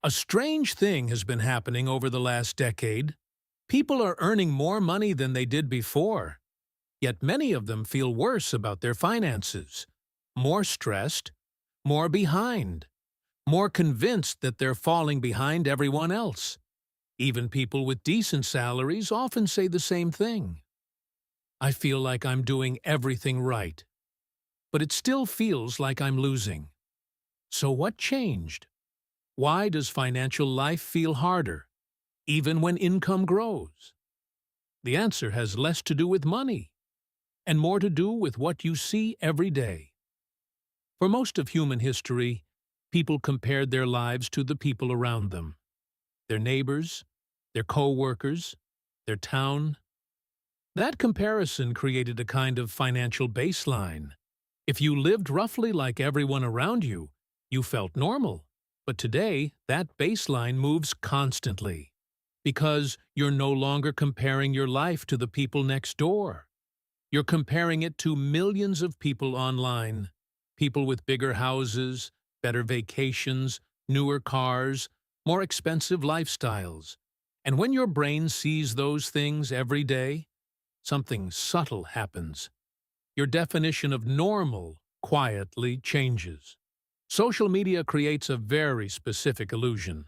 A strange thing has been happening over the last decade. People are earning more money than they did before, yet many of them feel worse about their finances, more stressed, more behind, more convinced that they're falling behind everyone else. Even people with decent salaries often say the same thing. I feel like I'm doing everything right, but it still feels like I'm losing. So what changed? Why does financial life feel harder, even when income grows? The answer has less to do with money and more to do with what you see every day. For most of human history, people compared their lives to the people around them, their neighbors, their co-workers, their town. That comparison created a kind of financial baseline. If you lived roughly like everyone around you, you felt normal. But today, that baseline moves constantly, because you're no longer comparing your life to the people next door. You're comparing it to millions of people online, people with bigger houses, better vacations, newer cars, more expensive lifestyles. And when your brain sees those things every day, something subtle happens. Your definition of normal quietly changes. Social media creates a very specific illusion.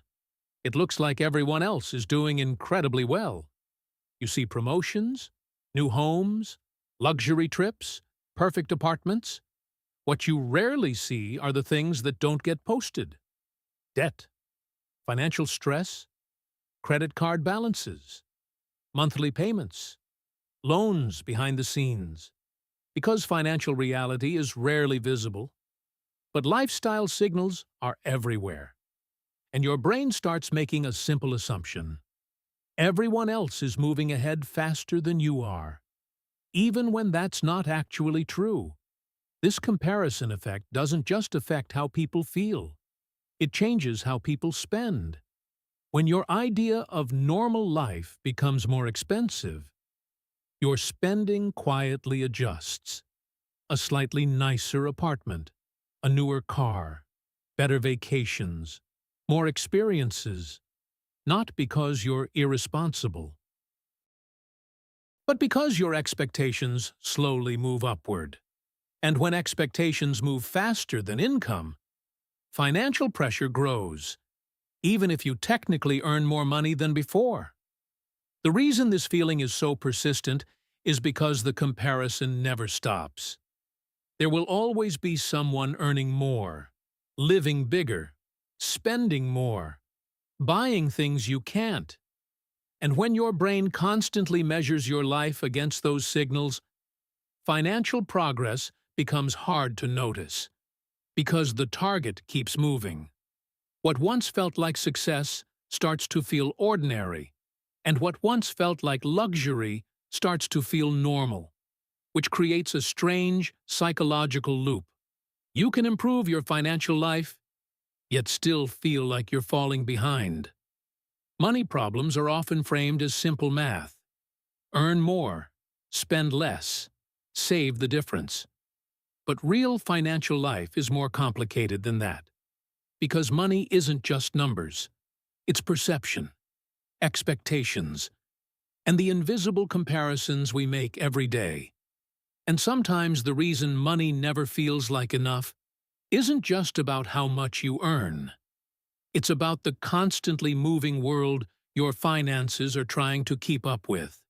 It looks like everyone else is doing incredibly well. You see promotions, new homes, luxury trips, perfect apartments. What you rarely see are the things that don't get posted. Debt, financial stress, credit card balances, monthly payments, loans behind the scenes. Because financial reality is rarely visible, but lifestyle signals are everywhere. And your brain starts making a simple assumption. Everyone else is moving ahead faster than you are, even when that's not actually true. This comparison effect doesn't just affect how people feel. It changes how people spend. When your idea of normal life becomes more expensive, your spending quietly adjusts. A slightly nicer apartment, a newer car, better vacations, more experiences, not because you're irresponsible, but because your expectations slowly move upward. And when expectations move faster than income, financial pressure grows, even if you technically earn more money than before. The reason this feeling is so persistent is because the comparison never stops. There will always be someone earning more, living bigger, spending more, buying things you can't. And when your brain constantly measures your life against those signals, financial progress becomes hard to notice, because the target keeps moving. What once felt like success starts to feel ordinary, and what once felt like luxury starts to feel normal, which creates a strange psychological loop. You can improve your financial life, yet still feel like you're falling behind. Money problems are often framed as simple math. Earn more, spend less, save the difference. But real financial life is more complicated than that. Because money isn't just numbers. It's perception, expectations, and the invisible comparisons we make every day. And sometimes the reason money never feels like enough isn't just about how much you earn. It's about the constantly moving world your finances are trying to keep up with.